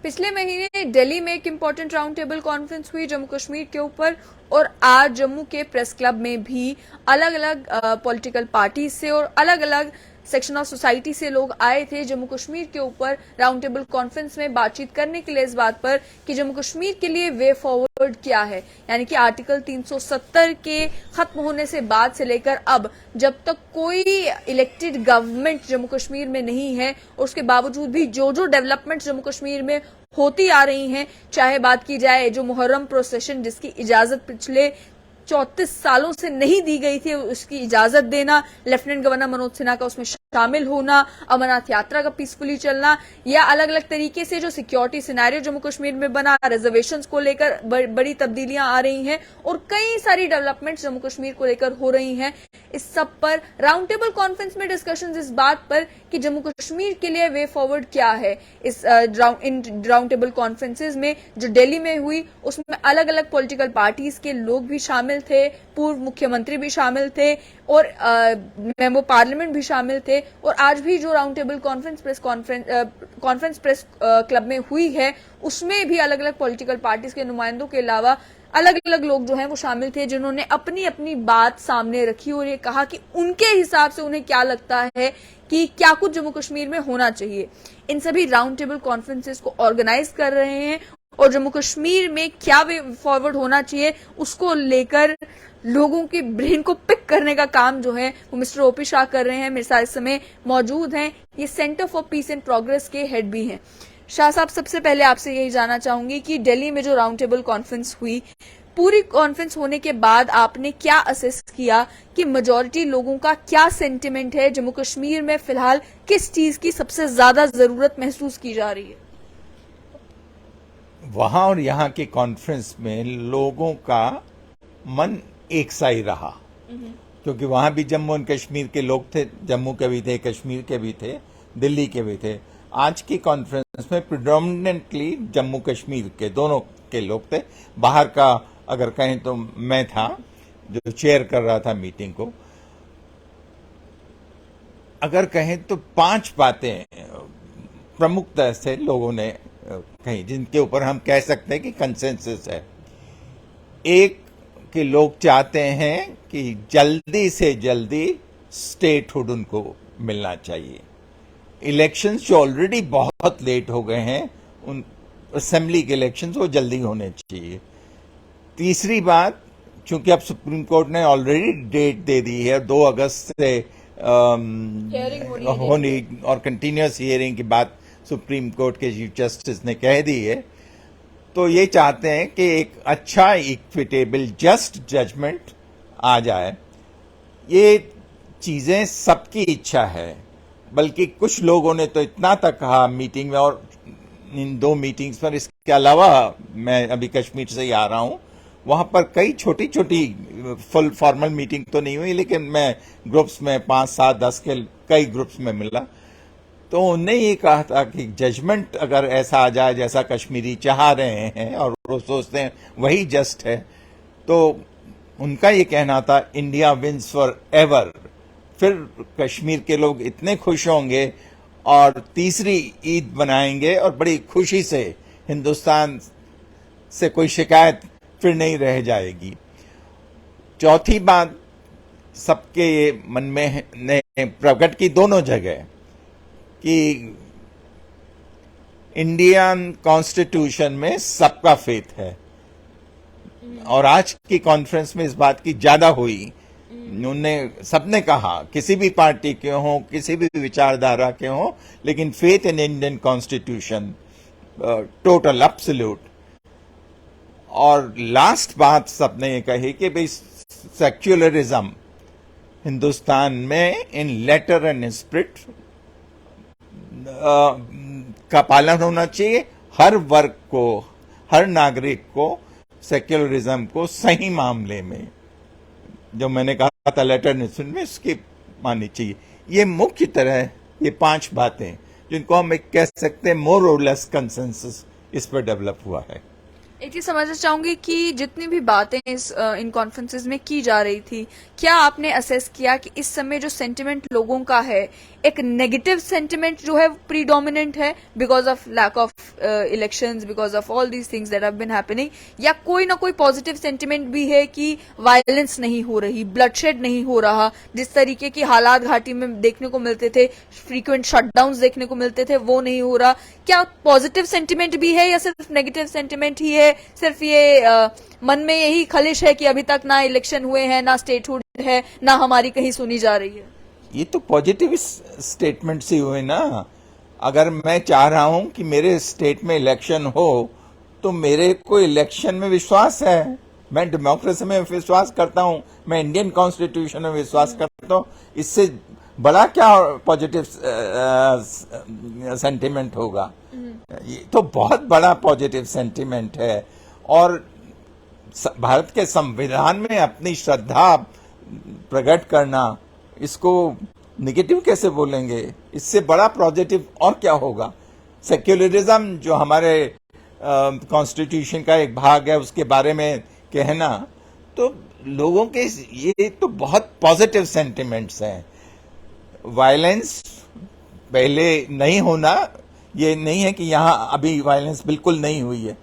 पिछले महीने दिल्ली में एक इम्पोर्टेंट राउंड टेबल कॉन्फ्रेंस हुई जम्मू कश्मीर के ऊपर, और आज जम्मू के प्रेस क्लब में भी अलग अलग पॉलिटिकल पार्टी से और अलग अलग सेक्शन ऑफ सोसाइटी से लोग आए थे जम्मू कश्मीर के ऊपर राउंड टेबल कॉन्फ्रेंस में बातचीत करने के लिए इस बात पर कि जम्मू कश्मीर के लिए वे फॉरवर्ड क्या है। यानी कि आर्टिकल 370 के खत्म होने से बाद से लेकर अब, जब तक कोई इलेक्टेड गवर्नमेंट जम्मू कश्मीर में नहीं है और उसके बावजूद भी जो जो डेवलपमेंट जम्मू कश्मीर में होती आ रही हैं, चाहे बात की जाए जो मुहर्रम प्रोसेशन जिसकी इजाजत पिछले 34 सालों से नहीं दी गई थी, उसकी इजाजत देना, लेफ्टिनेंट गवर्नर मनोज सिन्हा का उसमें शामिल होना, अमरनाथ यात्रा का पीसफुली चलना, या अलग अलग तरीके से जो सिक्योरिटी सिनेरियो जम्मू कश्मीर में बना, रिजर्वेशंस को लेकर बड़ी तब्दीलियां आ रही हैं और कई सारी डेवलपमेंट्स जम्मू कश्मीर को लेकर हो रही हैं। इस सब पर राउंड टेबल कॉन्फ्रेंस में डिस्कशंस इस बात पर कि जम्मू कश्मीर के लिए वे फॉरवर्ड क्या है। इस राउंड टेबल कॉन्फ्रेंसेज में जो दिल्ली में हुई उसमें अलग अलग पॉलिटिकल पार्टीज के लोग भी शामिल थे, पूर्व मुख्यमंत्री भी शामिल थे और मेंबर पार्लियामेंट भी शामिल थे। और आज भी जो round table conference press club में हुई है उसमें भी अलग अलग पॉलिटिकल पार्टीज के नुमाइंदों के अलावा अलग अलग लोग जो हैं वो शामिल थे, जिन्होंने अपनी अपनी बात सामने रखी और ये कहा कि उनके हिसाब से उन्हें क्या लगता है कि क्या कुछ जम्मू कश्मीर में होना चाहिए। इन सभी राउंड टेबल कॉन्फ्रेंसेस को ऑर्गेनाइज कर रहे हैं और जम्मू कश्मीर में क्या वे फॉरवर्ड होना चाहिए उसको लेकर लोगों की ब्रेन को पिक करने का काम जो है वो मिस्टर ओपी शाह कर रहे हैं। मेरे साथ इस समय मौजूद हैं, ये centre for piece and progress के हेड भी हैं। शाह साहब, सबसे पहले आपसे यही जानना चाहूंगी कि दिल्ली में जो राउंड टेबल कॉन्फ्रेंस हुई, पूरी कॉन्फ्रेंस होने के बाद आपने क्या असेस किया कि मेजॉरिटी लोगों का क्या सेंटिमेंट है, जम्मू कश्मीर में फिलहाल किस चीज की सबसे ज्यादा जरूरत महसूस की जा रही है? वहां और यहाँ के कॉन्फ्रेंस में लोगों का मन एक सा ही रहा, क्योंकि वहां भी जम्मू एंड कश्मीर के लोग थे, जम्मू के भी थे, कश्मीर के भी थे, दिल्ली के भी थे। आज की कॉन्फ्रेंस में प्रिडोमिनेंटली जम्मू कश्मीर के दोनों के लोग थे। बाहर का अगर कहें तो मैं था जो चेयर कर रहा था मीटिंग को। अगर कहें तो 5 बातें प्रमुखता से लोगों ने कही जिनके ऊपर हम कह सकते हैं कि कंसेंसस है। एक कि लोग चाहते हैं कि जल्दी से जल्दी स्टेटहुड उनको मिलना चाहिए। इलेक्शंस जो ऑलरेडी बहुत लेट हो गए हैं, उन असेंबली के इलेक्शंस वो जल्दी होने चाहिए। तीसरी बात, चूंकि अब सुप्रीम कोर्ट ने ऑलरेडी डेट दे दी है 2 अगस्त से होनी और कंटिन्यूअस हियरिंग की बात सुप्रीम कोर्ट के चीफ जस्टिस ने कह दी है, तो ये चाहते हैं कि एक अच्छा इक्विटेबल जस्ट जजमेंट आ जाए। ये चीजें सबकी इच्छा है, बल्कि कुछ लोगों ने तो इतना तक कहा मीटिंग में और इन 2 मीटिंग्स पर। इसके अलावा मैं अभी कश्मीर से ही आ रहा हूं, वहां पर कई छोटी छोटी फुल फॉर्मल मीटिंग तो नहीं हुई, लेकिन मैं ग्रुप्स में 5, 7, 10 के कई ग्रुप्स में मिला, तो उन्हें ये कहा था कि जजमेंट अगर ऐसा आ जाए जैसा कश्मीरी चाह रहे हैं और वो सोचते हैं वही जस्ट है, तो उनका ये कहना था इंडिया विंस फॉर एवर। फिर कश्मीर के लोग इतने खुश होंगे और तीसरी ईद बनाएंगे और बड़ी खुशी से हिंदुस्तान से कोई शिकायत फिर नहीं रह जाएगी। चौथी बात सबके मन में ने प्रकट की दोनों जगह कि इंडियन कॉन्स्टिट्यूशन में सबका फेथ है, और आज की कॉन्फ्रेंस में इस बात की ज्यादा हुई। सबने कहा, किसी भी पार्टी के हों, किसी भी विचारधारा के हों, लेकिन faith in Indian constitution total absolute. और लास्ट बात सबने ये कही कि भाई सेक्युलरिज्म हिंदुस्तान में इन लेटर एंड स्पिरिट का पालन होना चाहिए। हर वर्ग को, हर नागरिक को सेक्युलरिज्म को सही मामले में, जो मैंने कहा था लेटर एंड स्पिरिट में, इसकी माननी चाहिए। ये मुख्य तरह ये 5 बातें जिनको हम कह सकते हैं मोर और लेस कंसेंसस इस पर डेवलप हुआ है। एक चीज समझना चाहूंगी कि जितनी भी बातें इन कॉन्फ्रेंसेस में की जा रही थी, क्या आपने असेस किया कि इस समय जो सेंटिमेंट लोगों का है, एक नेगेटिव सेंटिमेंट जो है प्रीडोमिनेंट है because of lack of elections, because of all these things that have been happening, या कोई ना कोई पॉजिटिव सेंटिमेंट भी है कि वायलेंस नहीं हो रही, ब्लडशेड नहीं हो रहा, जिस तरीके की हालात घाटी में देखने को मिलते थे, फ्रीक्वेंट शटडाउन्स देखने को मिलते थे, वो नहीं हो रहा? क्या पॉजिटिव सेंटिमेंट भी है या सिर्फ नेगेटिव सेंटिमेंट ही है? सिर्फ ये मन में यही खलिश है कि अभी तक ना इलेक्शन हुए हैं, ना स्टेटहुड है, ना हमारी कहीं सुनी जा रही है? ये तो पॉजिटिव स्टेटमेंट से हुए ना। अगर मैं चाह रहा हूं कि मेरे स्टेट में इलेक्शन हो, तो मेरे को इलेक्शन में विश्वास है, मैं डेमोक्रेसी में विश्वास करता हूं, मैं इंडियन कॉन्स्टिट्यूशन में विश्वास करता हूं। इससे बड़ा क्या पॉजिटिव सेंटिमेंट होगा? ये तो बहुत बड़ा पॉजिटिव सेंटिमेंट है। और भारत के संविधान में अपनी श्रद्धा प्रकट करना, इसको निगेटिव कैसे बोलेंगे? इससे बड़ा पॉजिटिव और क्या होगा? सेक्युलरिज्म जो हमारे कॉन्स्टिट्यूशन का एक भाग है, उसके बारे में कहना, तो लोगों के ये तो बहुत पॉजिटिव सेंटिमेंट्स हैं। वायलेंस पहले नहीं होना, ये नहीं है कि यहाँ अभी वायलेंस बिल्कुल नहीं हुई है।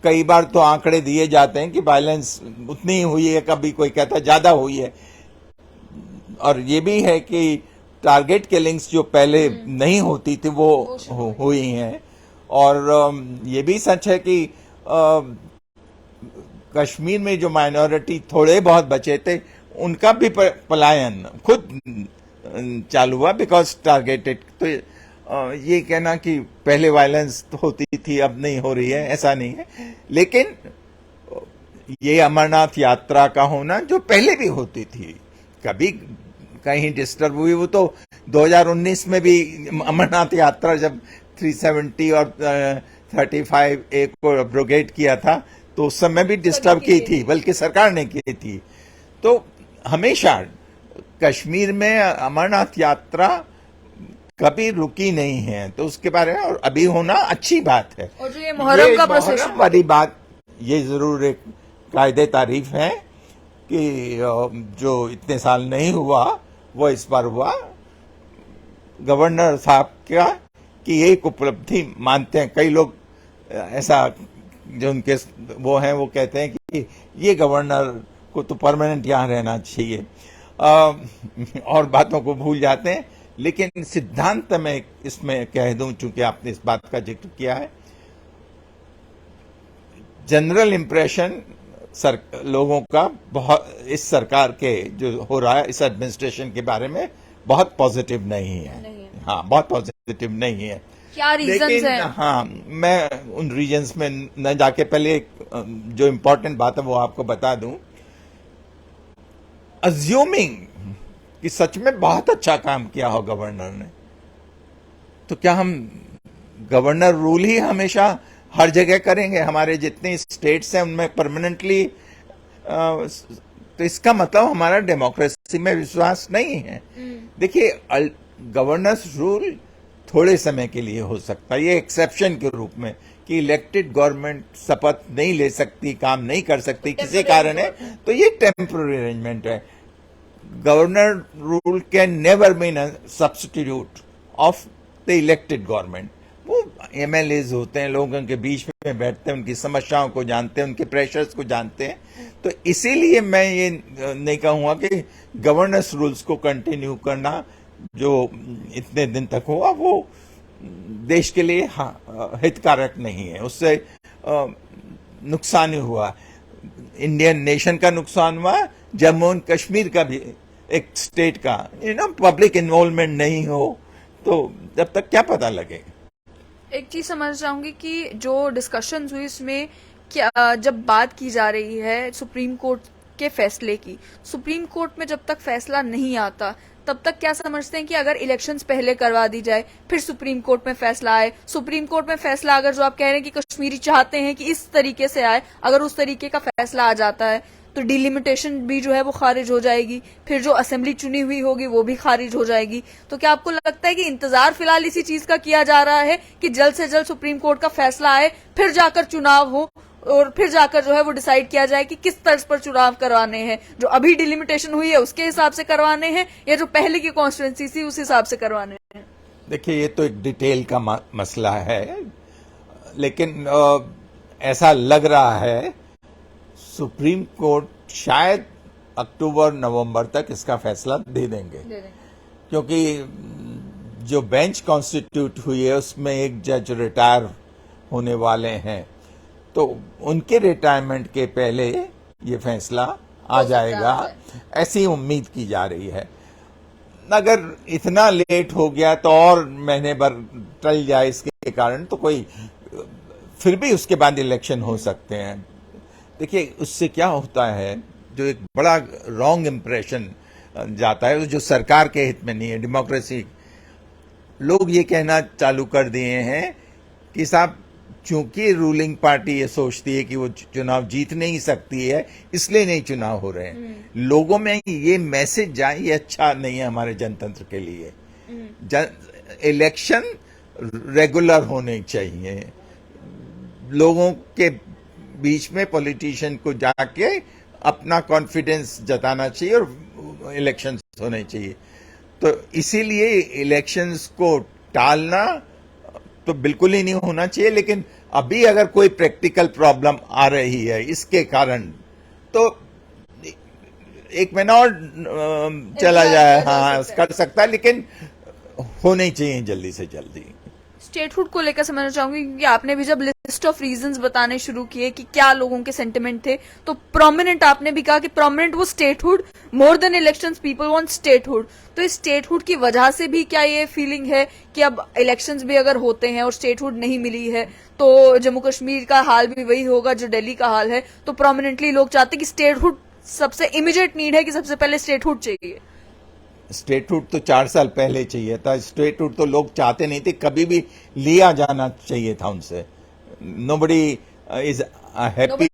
कई बार तो आंकड़े दिए जाते हैं कि वायलेंस उतनी ही हुई है, कभी कोई कहता है ज्यादा हुई है। और ये भी है कि टारगेट किलिंग्स जो पहले नहीं होती थी वो हुई हैं। और ये भी सच है कि कश्मीर में जो माइनॉरिटी थोड़े बहुत बचे थे, उनका भी पलायन खुद चालू हुआ बिकॉज टारगेटेड। तो ये कहना कि पहले वायलेंस होती थी अब नहीं हो रही है, ऐसा नहीं है। लेकिन ये अमरनाथ यात्रा का होना जो पहले भी होती थी, कभी कहीं डिस्टर्ब हुई, वो तो 2019 में भी अमरनाथ यात्रा जब 370 और 35A को अब्रोगेट किया था, तो उस समय भी डिस्टर्ब की थी, बल्कि सरकार ने की थी। तो हमेशा कश्मीर में अमरनाथ यात्रा कभी रुकी नहीं है, तो उसके बारे में और अभी होना अच्छी बात है। और जो ये मुहर्रम का प्रोसेस वाली बात, ये जरूर एक कायदे तारीफ है कि जो इतने साल नहीं हुआ वो इस बार हुआ। गवर्नर साहब का कि एक उपलब्धि मानते हैं कई लोग, ऐसा जो उनके वो हैं वो कहते हैं कि ये गवर्नर को तो परमानेंट यहाँ रहना चाहिए, और बातों को भूल जाते हैं। लेकिन सिद्धांत में इसमें कह दूं, चूंकि आपने इस बात का जिक्र किया है, जनरल इंप्रेशन लोगों का बहुत इस सरकार के जो हो रहा है, इस एडमिनिस्ट्रेशन के बारे में बहुत पॉजिटिव नहीं है। हाँ, बहुत पॉजिटिव नहीं है। क्या रीजंस हैं? हाँ, मैं उन रीजंस में न जाके पहले जो इम्पोर्टेंट बात है वो आपको बता दूं। अज्यूमिंग कि सच में बहुत अच्छा काम किया हो गवर्नर ने, तो क्या हम गवर्नर रूल ही हमेशा हर जगह करेंगे? हमारे जितने स्टेट्स हैं उनमें परमानेंटली, तो इसका मतलब हमारा डेमोक्रेसी में विश्वास नहीं है। देखिए, गवर्नर्स रूल थोड़े समय के लिए हो सकता है, ये एक्सेप्शन के रूप में, कि इलेक्टेड गवर्नमेंट शपथ नहीं ले सकती, काम नहीं कर सकती, किसी कारण है, तो ये टेम्पररी अरेंजमेंट है। Governor rule can never been a substitute of the elected government. वो एमएलएज होते हैं, लोगों के बीच में बैठते हैं, उनकी समस्याओं को जानते हैं, उनके प्रेशर्स को जानते हैं। तो इसीलिए मैं ये नहीं कहूंगा कि गवर्नेंस रूल्स को कंटिन्यू करना जो इतने दिन तक हुआ वो देश के लिए हितकारक नहीं है, उससे नुकसान ही हुआ, इंडियन नेशन का नुकसान हुआ, जम्मू एंड कश्मीर का भी, एक स्टेट का, पब्लिक इन्वॉल्वमेंट नहीं हो तो जब तक क्या पता लगे। एक चीज समझ चाहूंगी कि जो डिस्कशंस हुई उसमें क्या, जब बात की जा रही है सुप्रीम कोर्ट के फैसले की, सुप्रीम कोर्ट में जब तक फैसला नहीं आता तब तक क्या समझते हैं कि अगर इलेक्शंस पहले करवा दी जाए फिर सुप्रीम कोर्ट में फैसला आए, सुप्रीम कोर्ट में फैसला अगर जो आप कह रहे हैं कि कश्मीरी चाहते हैं कि इस तरीके से आए, अगर उस तरीके का फैसला आ जाता है तो डिलिमिटेशन भी जो है वो खारिज हो जाएगी, फिर जो असेंबली चुनी हुई होगी वो भी खारिज हो जाएगी। तो क्या आपको लगता है कि इंतजार फिलहाल इसी चीज का किया जा रहा है कि जल्द से जल्द सुप्रीम कोर्ट का फैसला आए फिर जाकर चुनाव हो और फिर जाकर जो है वो डिसाइड किया जाए कि किस तर्ज पर चुनाव करवाने हैं, जो अभी डिलिमिटेशन हुई है उसके हिसाब से करवाने हैं या जो पहले की कॉन्स्टिट्यूंसी थी उस हिसाब से करवाने हैं। देखिए, ये तो एक डिटेल का मसला है, लेकिन ऐसा लग रहा है सुप्रीम कोर्ट शायद अक्टूबर नवंबर तक इसका फैसला दे देंगे, क्योंकि जो बेंच कॉन्स्टिट्यूट हुई है उसमें एक जज रिटायर होने वाले हैं, तो उनके रिटायरमेंट के पहले ये फैसला आ जाएगा, ऐसी उम्मीद की जा रही है। अगर इतना लेट हो गया तो और महीने भर टल जाए इसके कारण, तो कोई फिर भी उसके बाद इलेक्शन हो सकते हैं। देखिए, उससे क्या होता है, जो एक बड़ा रॉन्ग इम्प्रेशन जाता है जो सरकार के हित में नहीं है। डेमोक्रेसी, लोग ये कहना चालू कर दिए हैं कि साहब चूंकि रूलिंग पार्टी ये सोचती है कि वो चुनाव जीत नहीं सकती है, इसलिए नहीं चुनाव हो रहे हैं। लोगों में ये मैसेज जाए, ये अच्छा नहीं है हमारे जनतंत्र के लिए। इलेक्शन रेगुलर होने चाहिए, लोगों के बीच में पॉलिटिशियन को जाके अपना कॉन्फिडेंस जताना चाहिए और इलेक्शंस होने चाहिए। तो इसीलिए इलेक्शंस को टालना तो बिल्कुल ही नहीं होना चाहिए, लेकिन अभी अगर कोई प्रैक्टिकल प्रॉब्लम आ रही है इसके कारण, तो एक महीना और चला जाए, हाँ कर सकता है, लेकिन होनी चाहिए जल्दी से जल्दी। स्टेटहुड को लेकर समझना चाहूंगी, क्योंकि आपने भी जब लिस्ट ऑफ रीजंस बताने शुरू किए कि क्या लोगों के सेंटिमेंट थे, तो प्रोमिनेंट आपने भी कहा कि प्रोमिनेंट वो statehood, more than elections people want statehood. तो इस स्टेटहुड की वजह से भी क्या ये फीलिंग है कि अब इलेक्शंस भी अगर होते हैं और स्टेटहुड नहीं मिली है तो जम्मू कश्मीर का हाल भी वही होगा जो दिल्ली का हाल है? तो प्रोमिनेंटली लोग चाहते हैं कि स्टेटहुड सबसे इमीडिएट नीड है, कि सबसे पहले स्टेटहुड चाहिए। स्टेटहुड तो 4 साल पहले चाहिए था। स्टेटहुड तो लोग चाहते नहीं थे, कभी भी लिया जाना चाहिए था उनसे। नोबडी इज हैप्पी,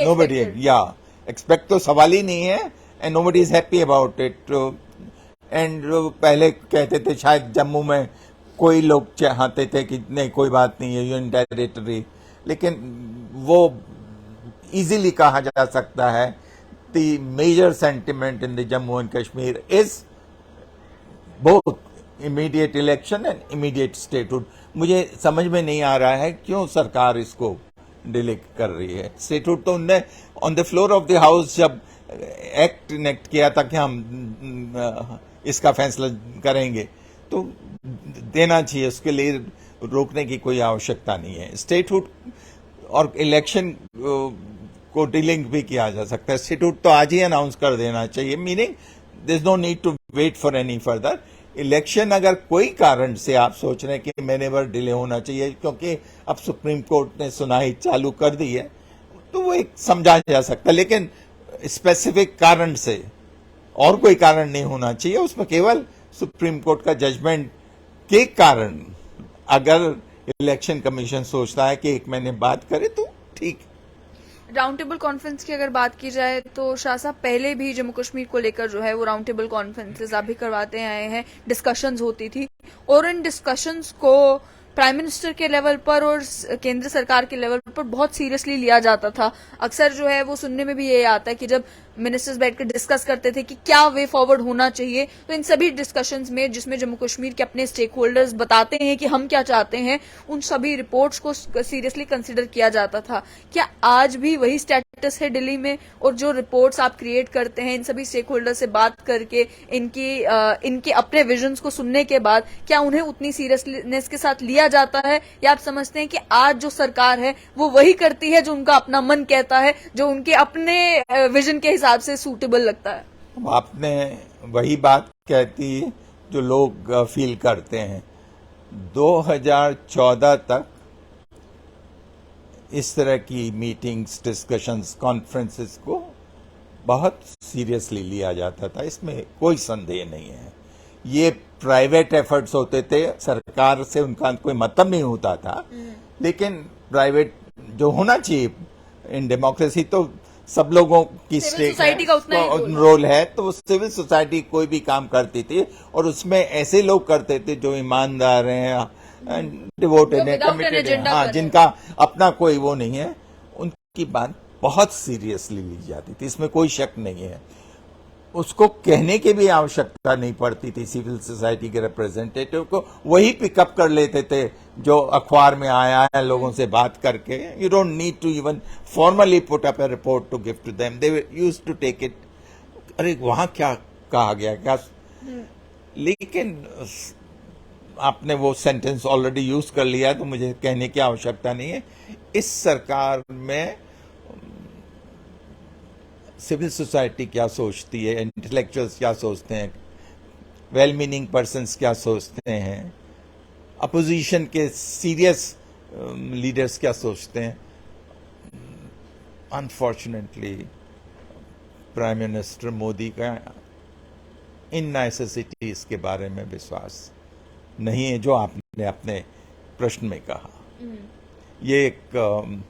नोबडी या एक्सपेक्ट तो सवाल ही नहीं है, and nobody is happy about it. And पहले कहते थे शायद जम्मू में कोई लोग चाहते थे कि नहीं कोई बात नहीं है, यूनियन टेरिटरी, लेकिन वो इजीली कहा जा सकता है the major sentiment in the Jammu and Kashmir is both immediate election and immediate statehood. मुझे समझ में नहीं आ रहा है क्यों सरकार इसको डिले कर रही है। स्टेटहुड तो उनने on the floor of the house जब एक्ट इनेक्ट किया था कि हम इसका फैसला करेंगे, तो देना चाहिए, उसके लिए रोकने की कोई आवश्यकता नहीं है। स्टेटहुड और इलेक्शन को डीलिंग भी किया जा सकता है। स्टेटहुड तो आज ही अनाउंस कर देना चाहिए, meaning there is no need to wait for any further. Election अगर कोई कारण से आप सोच रहे हैं कि महीने भर डिले होना चाहिए क्योंकि अब सुप्रीम कोर्ट ने सुनवाई चालू कर दी है, तो वो एक समझा जा सकता है, लेकिन स्पेसिफिक कारण से और कोई कारण नहीं होना चाहिए। उसमें केवल सुप्रीम कोर्ट का जजमेंट के कारण अगर इलेक्शन कमीशन सोचता है कि 1 महीने बाद करे तो ठीक। राउंड टेबल कॉन्फ्रेंस की अगर बात की जाए तो शाह साहब पहले भी जम्मू कश्मीर को लेकर जो है वो राउंड टेबल कॉन्फ्रेंसेस आप भी करवाते आए हैं, डिस्कशंस होती थी, और इन डिस्कशंस को प्राइम मिनिस्टर के लेवल पर और केंद्र सरकार के लेवल पर बहुत सीरियसली लिया जाता था। अक्सर जो है वो सुनने में भी ये आता है कि जब मिनिस्टर्स बैठकर डिस्कस करते थे कि क्या वे फॉरवर्ड होना चाहिए, तो इन सभी डिस्कशंस में जिसमें जम्मू कश्मीर के अपने स्टेक होल्डर्स बताते हैं कि हम क्या चाहते हैं, उन सभी रिपोर्ट्स को सीरियसली कंसिडर किया जाता था। क्या आज भी वही स्टेटस है दिल्ली में, और जो रिपोर्ट्स आप क्रिएट करते हैं इन सभी स्टेक होल्डर से बात करके इनके अपने विजन्स को सुनने के बाद, क्या उन्हें उतनी सीरियसनेस के साथ लिया जाता है, या आप समझते हैं कि आज जो सरकार है वो वही करती है जो उनका अपना मन कहता है, जो उनके अपने विजन के हिसाब से सूटेबल लगता है? आपने वही बात कहती जो लोग फील करते हैं। 2014 तक इस तरह की मीटिंग्स, डिस्कशंस, कॉन्फ्रेंसेस को बहुत सीरियसली लिया जाता था, इसमें कोई संदेह नहीं है। ये प्राइवेट एफर्ट्स होते थे, सरकार से उनका कोई मतलब नहीं होता था, लेकिन प्राइवेट जो होना चाहिए इन डेमोक्रेसी, तो सब लोगों की स्टेक रोल है, तो सिविल सोसाइटी कोई भी काम करती थी और उसमें ऐसे लोग करते थे जो ईमानदार हैं, डिवोटेड है, कमिटेड है, हाँ, जिनका अपना कोई वो नहीं है, की बात बहुत सीरियसली ली जाती थी, इसमें कोई शक नहीं है। उसको कहने की भी आवश्यकता नहीं पड़ती थी, सिविल सोसाइटी के रिप्रेजेंटेटिव को वही पिकअप कर लेते थे जो अखबार में आया है, लोगों से बात करके। You don't need to even formally put up a report to give to them, they used to take it. अरे वहां क्या कहा गया क्या, लेकिन आपने वो सेंटेंस ऑलरेडी यूज कर लिया तो मुझे कहने की आवश्यकता नहीं है। इस सरकार में सिविल सोसाइटी क्या सोचती है, इंटेलेक्चुअल्स क्या सोचते हैं, वेल मीनिंग पर्सन्स क्या सोचते हैं, अपोजिशन के सीरियस लीडर्स क्या सोचते हैं, अनफॉर्चुनेटली प्राइम मिनिस्टर मोदी का इन नेसेसिटीज के बारे में विश्वास नहीं है, जो आपने अपने प्रश्न में कहा। ये एक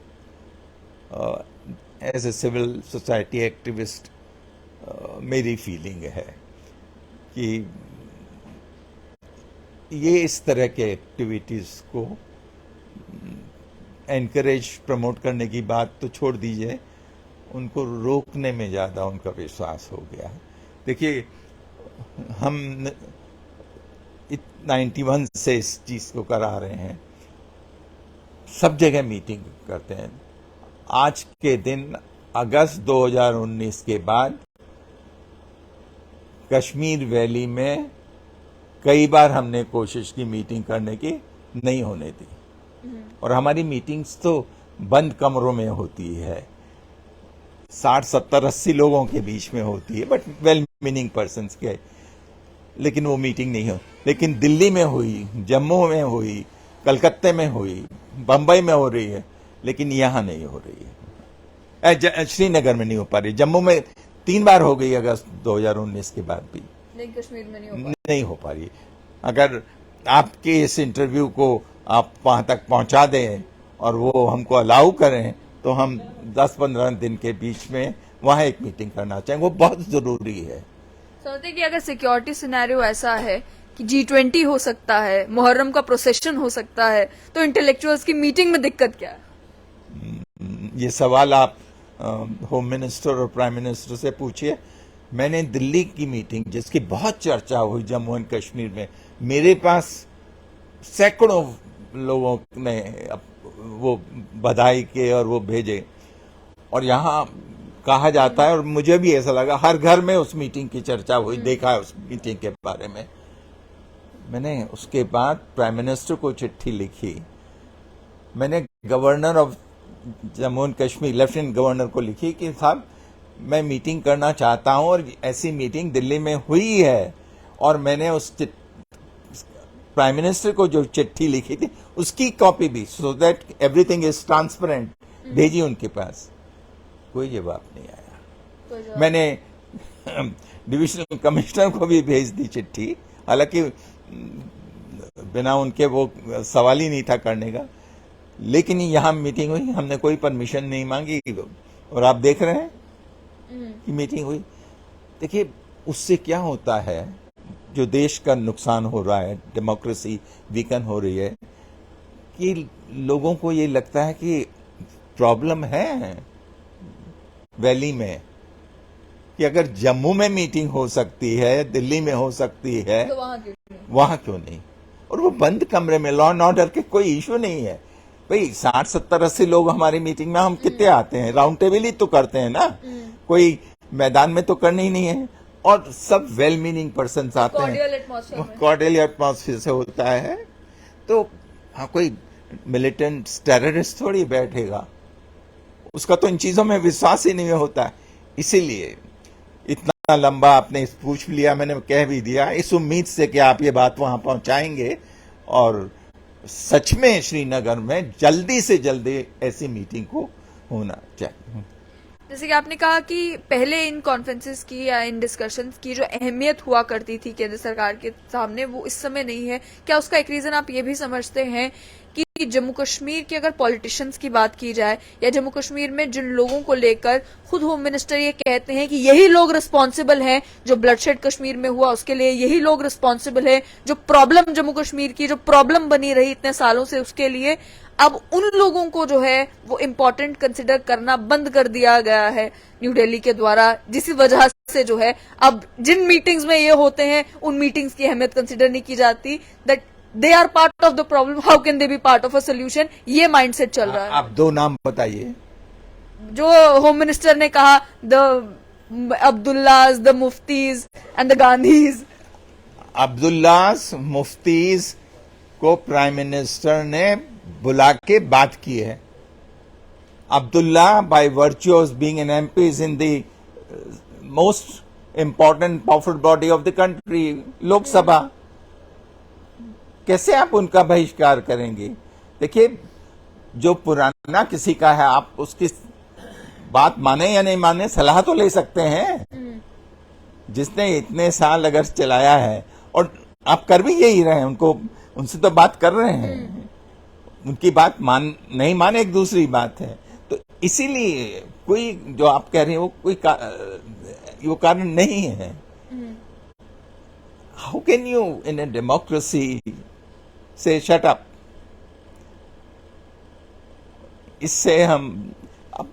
as a civil society activist मेरी फीलिंग है कि ये इस तरह के एक्टिविटीज को एनकरेज प्रमोट करने की बात तो छोड़ दीजिए, उनको रोकने में ज्यादा उनका विश्वास हो गया है। देखिए, हम 91 से इस चीज को करा रहे हैं, सब जगह मीटिंग करते हैं। आज के दिन अगस्त 2019 के बाद कश्मीर वैली में कई बार हमने कोशिश की मीटिंग करने की, नहीं होने दी। और हमारी मीटिंग्स तो बंद कमरों में होती है, 60, 70, 80 लोगों के बीच में होती है, बट वेल मीनिंग पर्सन्स के, लेकिन वो मीटिंग नहीं हो। लेकिन दिल्ली में हुई, जम्मू में हुई, कलकत्ते में हुई, बंबई में हो रही है, लेकिन यहां नहीं हो रही है। श्रीनगर में नहीं हो पा रही, जम्मू में 3 बार हो गई अगस्त 2019 के बाद भी, नहीं कश्मीर में नहीं हो पा रही। अगर आपके इस इंटरव्यू को आप वहां तक पहुंचा दें और वो हमको अलाउ करें तो हम 10-15 दिन के बीच में वहां एक मीटिंग करना चाहेंगे, वो बहुत जरूरी है। समझते कि अगर सिक्योरिटी सिनेरियो ऐसा है कि G20 हो सकता है, मुहर्रम का प्रोसेशन हो सकता है, तो इंटेलेक्चुअल्स की मीटिंग में दिक्कत क्या है? ये सवाल आप होम मिनिस्टर और प्राइम मिनिस्टर से पूछिए। मैंने दिल्ली की मीटिंग, जिसकी बहुत चर्चा हुई जम्मू एंड कश्मीर में, मेरे पास सैकड़ों लोगों ने वो बधाई के और वो भेजे, और यहाँ कहा जाता है, और मुझे भी ऐसा लगा, हर घर में उस मीटिंग की चर्चा हुई, देखा है उस मीटिंग के बारे में। मैंने उसके बाद प्राइम मिनिस्टर को चिट्ठी लिखी, मैंने governor of Jammu and Kashmir, lieutenant governor को लिखी कि साहब मैं मीटिंग करना चाहता हूं, और ऐसी मीटिंग दिल्ली में हुई है। और मैंने उस प्राइम मिनिस्टर को जो चिट्ठी लिखी थी उसकी कॉपी भी, so that everything is transparent, भेजी उनके पास। कोई जवाब नहीं आया। मैंने डिविजनल कमिश्नर को भी भेज दी चिट्ठी, हालांकि बिना उनके वो सवाल ही नहीं था करने का, लेकिन यहां मीटिंग हुई, हमने कोई परमिशन नहीं मांगी, और आप देख रहे हैं कि मीटिंग हुई। देखिए, उससे क्या होता है, जो देश का नुकसान हो रहा है, डेमोक्रेसी वीकन हो रही है, कि लोगों को ये लगता है कि प्रॉब्लम है वैली में, कि अगर जम्मू में मीटिंग हो सकती है, दिल्ली में हो सकती है, तो वहां क्यों नहीं? और वो बंद कमरे में, लॉ एंड ऑर्डर के कोई इश्यू नहीं है भाई। 60, 70, 80 लोग हमारी मीटिंग में, हम कितने आते हैं? राउंड टेबल ही तो करते हैं ना, कोई मैदान में तो करना ही नहीं है। और सब वेल मीनिंग पर्सन आते हैं, कॉर्डियल एटमॉस्फेयर से होता है। तो हाँ, कोई मिलिटेंट टेररिस्ट थोड़ी बैठेगा, उसका तो इन चीजों में विश्वास ही नहीं होता। इसीलिए इतना लंबा आपने पूछ लिया, मैंने कह भी दिया, इस उम्मीद से कि आप ये बात वहां पहुंचाएंगे, और सच में श्रीनगर में जल्दी से जल्दी ऐसी मीटिंग को होना चाहिए। जैसे कि आपने कहा कि पहले इन कॉन्फ्रेंसेस की या इन डिस्कशंस की जो अहमियत हुआ करती थी केंद्र सरकार के सामने, वो इस समय नहीं है। क्या उसका एक रीजन आप ये भी समझते हैं कि जम्मू कश्मीर की अगर पॉलिटिशियंस की बात की जाए, या जम्मू कश्मीर में जिन लोगों को लेकर खुद होम मिनिस्टर ये कहते हैं कि यही लोग रिस्पॉन्सिबल हैं, जो ब्लडशेड कश्मीर में हुआ उसके लिए यही लोग रिस्पॉन्सिबल है, जो प्रॉब्लम जम्मू कश्मीर की जो प्रॉब्लम बनी रही इतने सालों से, उसके लिए अब उन लोगों को जो है वो इम्पोर्टेंट कंसिडर करना बंद कर दिया गया है न्यू दिल्ली के द्वारा, जिस वजह से जो है अब जिन मीटिंग्स में ये होते हैं उन मीटिंग्स की अहमियत कंसिडर नहीं की जाती, that they are part of the problem, how can they be part of a solution, ये माइंडसेट चल रहा है। आप दो नाम बताइए जो होम मिनिस्टर ने कहा, the Abdullahs, the Muftis and the Gandhis. Abdullahs Muftis को प्राइम मिनिस्टर ने बुला के बात की है। Abdullah by virtue of being an MP is in the most important powerful body of the country, Lok Sabha. कैसे आप उनका बहिष्कार करेंगे? देखिए, जो पुराना किसी का है आप उसकी बात माने या नहीं माने, सलाह तो ले सकते हैं। जिसने इतने साल अगर चलाया है, और आप कर भी यही रहे हैं, उनसे तो बात कर रहे हैं, उनकी बात नहीं माने एक दूसरी बात है। तो इसीलिए कोई जो आप कह रहे हैं वो कोई वो कारण नहीं है। How can you in a democracy से शट अप? इससे हम अब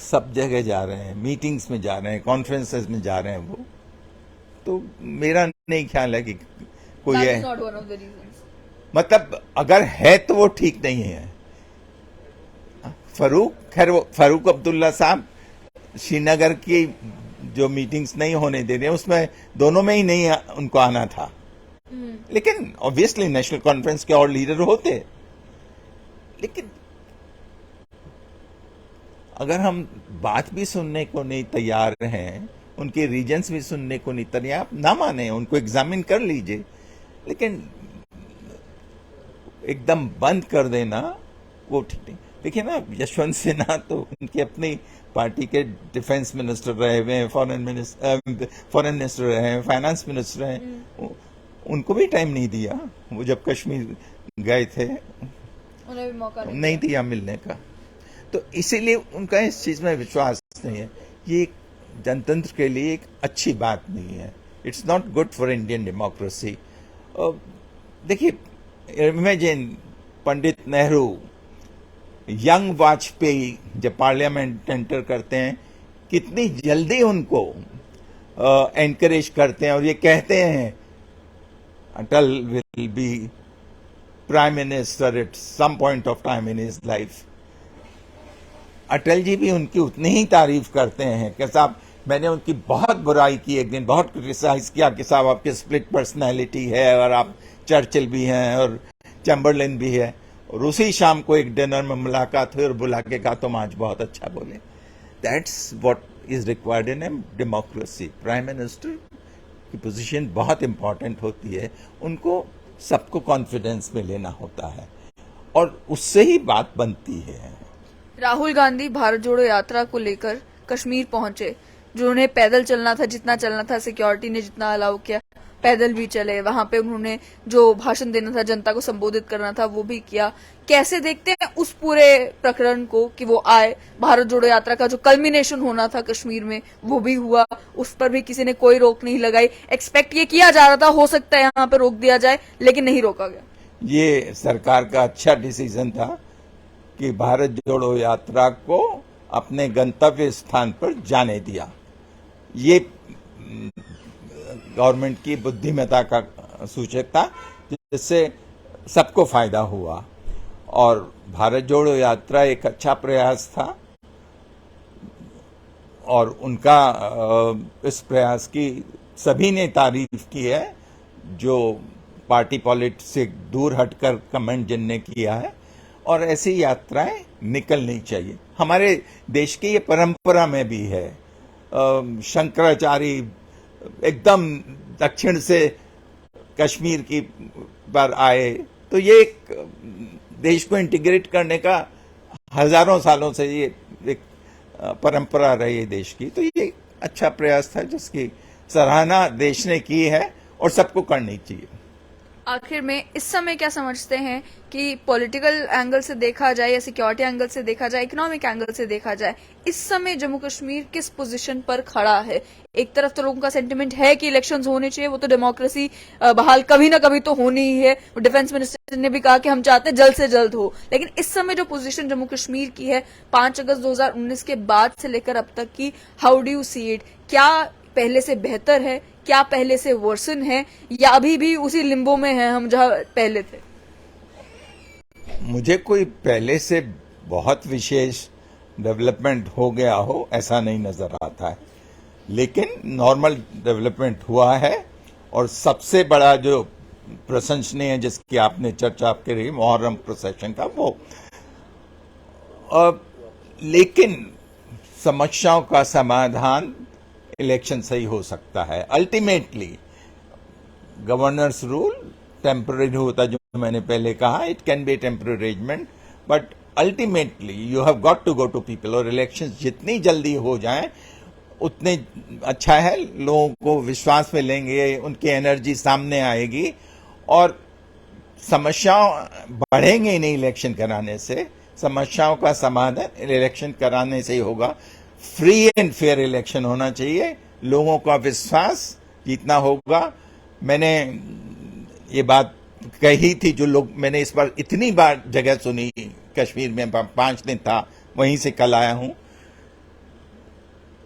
सब जगह जा रहे हैं, मीटिंग्स में जा रहे हैं, कॉन्फ्रेंसेस में जा रहे हैं, वो तो मेरा नहीं ख्याल है कि कोई है। मतलब अगर है तो वो ठीक नहीं है। फारूक अब्दुल्ला साहब श्रीनगर की जो मीटिंग्स नहीं होने दे रहे हैं उसमें दोनों में ही नहीं उनको आना था, लेकिन ऑब्वियसली नेशनल कॉन्फ्रेंस के और लीडर होते। लेकिन अगर हम बात भी सुनने को नहीं तैयार हैं, उनके रीजन्स भी सुनने को नहीं तैयार, आप ना माने, उनको एग्जामिन कर लीजिए, लेकिन एकदम बंद कर देना वो ठीक नहीं। देखिए ना, यशवंत सिन्हा तो उनकी अपनी पार्टी के डिफेंस मिनिस्टर रहे हुए हैं, फॉरेन मिनिस्टर रहे हैं, फाइनेंस मिनिस्टर हैं, उनको भी टाइम नहीं दिया। वो जब कश्मीर गए थे उन्हें भी मौका नहीं दिया मिलने का, तो इसीलिए उनका इस चीज में विश्वास नहीं है। ये जनतंत्र के लिए एक अच्छी बात नहीं है। It's not good for Indian democracy. देखिए, इमेजिन पंडित नेहरू, यंग वाजपेयी जब पार्लियामेंट एंटर करते हैं, कितनी जल्दी उनको एनकरेज करते हैं और ये कहते हैं Atal will be prime minister at some point of time in his life. Atal ji भी उनकी उतनी ही तारीफ करते हैं कि साहब, मैंने उनकी बहुत बुराई की, एक दिन बहुत क्रिटिसाइज किया कि साहब आपकी स्प्लिट पर्सनैलिटी है और आप चर्चिल भी हैं और चैम्बरलिन भी है, और उसी शाम को एक डिनर में मुलाकात हुई और बुला के कहा तुम आज बहुत अच्छा बोले। That's what is required in a democracy. Prime minister की पोजीशन बहुत इंपॉर्टेंट होती है, उनको सबको कॉन्फिडेंस में लेना होता है और उससे ही बात बनती है। राहुल गांधी भारत जोड़ो यात्रा को लेकर कश्मीर पहुंचे, जो उन्हें पैदल चलना था, जितना चलना था, सिक्योरिटी ने जितना अलाउ किया, पैदल भी चले। वहां पे उन्होंने जो भाषण देना था, जनता को संबोधित करना था, वो भी किया। कैसे देखते हैं उस पूरे प्रकरण को कि वो आए, भारत जोड़ो यात्रा का जो कल्मिनेशन होना था कश्मीर में वो भी हुआ, उस पर भी किसी ने कोई रोक नहीं लगाई। एक्सपेक्ट ये किया जा रहा था हो सकता है यहाँ पे रोक दिया जाए, लेकिन नहीं रोका गया। ये सरकार का अच्छा डिसीजन था कि भारत जोड़ो यात्रा को अपने गंतव्य स्थान पर जाने दिया। ये गवर्नमेंट की बुद्धिमत्ता का सूचक था, जिससे सबको फायदा हुआ। और भारत जोड़ो यात्रा एक अच्छा प्रयास था और उनका इस प्रयास की सभी ने तारीफ की है। जो पार्टी पॉलिटिक्स से दूर हटकर कमेंट जिनने किया है, और ऐसी यात्राएं निकलनी चाहिए। हमारे देश की ये परंपरा में भी है। शंकराचार्य एकदम दक्षिण से कश्मीर की पर आए, तो ये एक देश को इंटीग्रेट करने का हजारों सालों से ये एक परंपरा रही है देश की। तो ये अच्छा प्रयास था जिसकी सराहना देश ने की है और सबको करनी चाहिए। आखिर में इस समय क्या समझते हैं कि पॉलिटिकल एंगल से देखा जाए या सिक्योरिटी एंगल से देखा जाए, इकोनॉमिक एंगल से देखा जाए, इस समय जम्मू कश्मीर किस पोजीशन पर खड़ा है? एक तरफ तो लोगों का सेंटिमेंट है कि इलेक्शंस होने चाहिए, वो तो डेमोक्रेसी बहाल कभी ना कभी तो होनी ही है। डिफेंस मिनिस्टर ने भी कहा कि हम चाहते हैं जल्द से जल्द हो। लेकिन इस समय जो पोजीशन जम्मू कश्मीर की है 5 अगस्त 2019 के बाद से लेकर अब तक की, how do you see it? क्या पहले से बेहतर है, क्या पहले से वर्सन है, या अभी भी उसी लिम्बो में है हम जहां पहले थे? मुझे कोई पहले से बहुत विशेष डेवलपमेंट हो गया हो ऐसा नहीं नजर आता है, लेकिन नॉर्मल डेवलपमेंट हुआ है। और सबसे बड़ा जो प्रशंसनीय है जिसकी आपने चर्चा आपके रही, मुहर्रम प्रोसेशन का, वो लेकिन समस्याओं का समाधान इलेक्शन से ही हो सकता है। अल्टीमेटली गवर्नर्स रूल टेम्पररी होता, जो मैंने पहले कहा, it can be temporary arrangement, but ultimately you have got to go to people. और इलेक्शंस जितनी जल्दी हो जाएं उतने अच्छा है, लोगों को विश्वास में लेंगे, उनकी एनर्जी सामने आएगी और समस्याओं बढ़ेंगे नहीं इलेक्शन कराने से। समस्याओं का समाधान इलेक्शन कराने से ही होगा। फ्री एंड फेयर इलेक्शन होना चाहिए, लोगों का विश्वास जीतना होगा। मैंने ये बात कही थी, जो लोग मैंने इस बार इतनी बार जगह सुनी, कश्मीर में 5 दिन था, वहीं से कल आया हूं,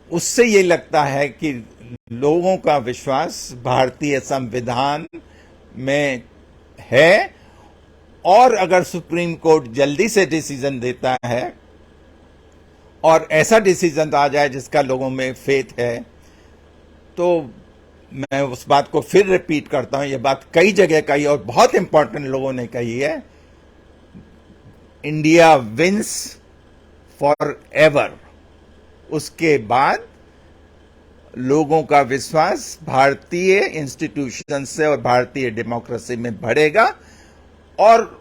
उससे ये लगता है कि लोगों का विश्वास भारतीय संविधान में है। और अगर सुप्रीम कोर्ट जल्दी से डिसीजन देता है और ऐसा डिसीजन आ जाए जिसका लोगों में फेथ है, तो मैं उस बात को फिर रिपीट करता हूं, यह बात कई जगह कही और बहुत इंपॉर्टेंट लोगों ने कही है, इंडिया विंस फॉर एवर। उसके बाद लोगों का विश्वास भारतीय इंस्टीट्यूशन से और भारतीय डेमोक्रेसी में बढ़ेगा। और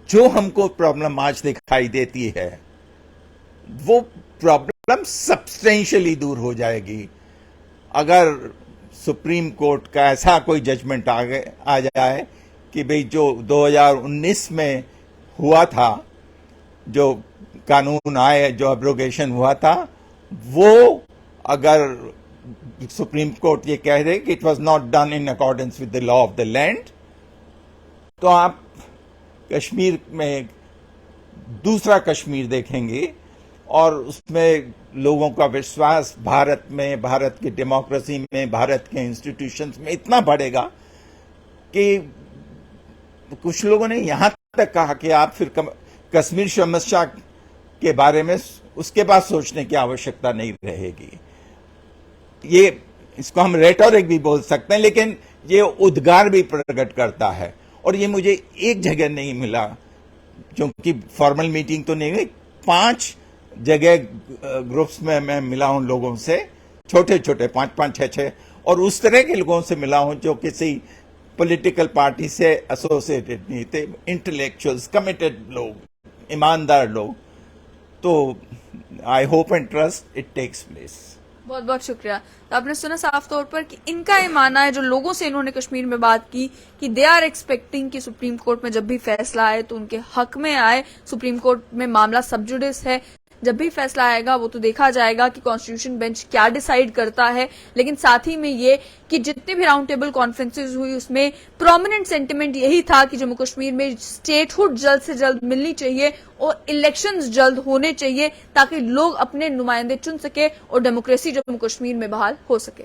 जो हमको प्रॉब्लम आज दिखाई देती है वो प्रॉब्लम सब्सटेंशियली दूर हो जाएगी अगर सुप्रीम कोर्ट का ऐसा कोई जजमेंट आ जाए कि भाई जो 2019 में हुआ था, जो कानून आए, जो एब्रोगेशन हुआ था, वो अगर सुप्रीम कोर्ट ये कह दे कि it was not done in accordance with the law of the land, तो आप कश्मीर में दूसरा कश्मीर देखेंगे और उसमें लोगों का विश्वास भारत में, भारत की डेमोक्रेसी में, भारत के इंस्टीट्यूशंस में इतना बढ़ेगा कि कुछ लोगों ने यहां तक कहा कि आप फिर कश्मीर समस्या के बारे में उसके बाद सोचने की आवश्यकता नहीं रहेगी। ये इसको हम रेटोरिक भी बोल सकते हैं, लेकिन ये उद्गार भी प्रकट करता है। और ये मुझे एक जगह नहीं मिला, क्योंकि फॉर्मल मीटिंग तो नहीं हुई, 5 जगह ग्रुप्स में मैं मिला हूं लोगों से, छोटे छोटे 5-5, 6-6, और उस तरह के लोगों से मिला हूं जो किसी पॉलिटिकल पार्टी से एसोसिएटेड नहीं थे, इंटेलेक्चुअल्स, कमिटेड लोग, ईमानदार लोग। तो I hope and trust it takes place. बहुत बहुत शुक्रिया। तो आपने सुना साफ तौर पर कि इनका ये मानना है, जो लोगों से इन्होंने कश्मीर में बात की, कि दे आर एक्सपेक्टिंग कि सुप्रीम कोर्ट में जब भी फैसला आए तो उनके हक में आए। सुप्रीम कोर्ट में मामला सब जुडिस है, जब भी फैसला आएगा वो तो देखा जाएगा कि कॉन्स्टिट्यूशन बेंच क्या डिसाइड करता है। लेकिन साथ ही में ये कि जितने भी राउंड टेबल कॉन्फ्रेंसेज हुई उसमें प्रोमिनेंट सेंटिमेंट यही था कि जम्मू कश्मीर में स्टेटहुड जल्द से जल्द मिलनी चाहिए और इलेक्शंस जल्द होने चाहिए, ताकि लोग अपने नुमाइंदे चुन सके और डेमोक्रेसी जम्मू कश्मीर में बहाल हो सके।